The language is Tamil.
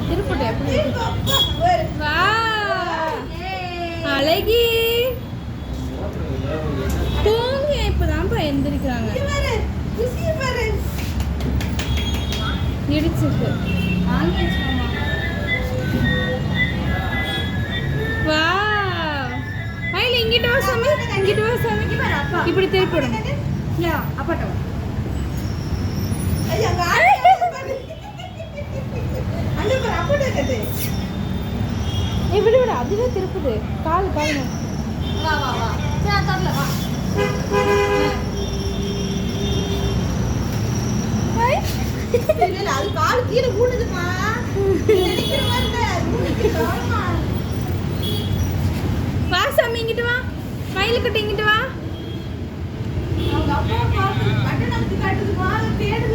திருப்பட்டும் எப்படி வா அழகி தூங்க இப்பதான்ப்பா எந்திரிக்கிறாங்க இடிச்சுக்கு வா மயில இங்கிட்டு வா சாமி இங்கிட்டு வா சாமி இப்படி திருப்பிடும் அப்பாட்ட விடு விடு அதுவே திருப்புது கால் கால் வா வா வா சரி தரல வா அது கால் கீழே ஊடுதுமா வா சாமி இங்கிட்டு வா மயிலுக்கிட்ட இங்கிட்டு வா அவங்க அப்பா பார்த்து கட்டணத்துக்கு கட்டுதுமா தேடுது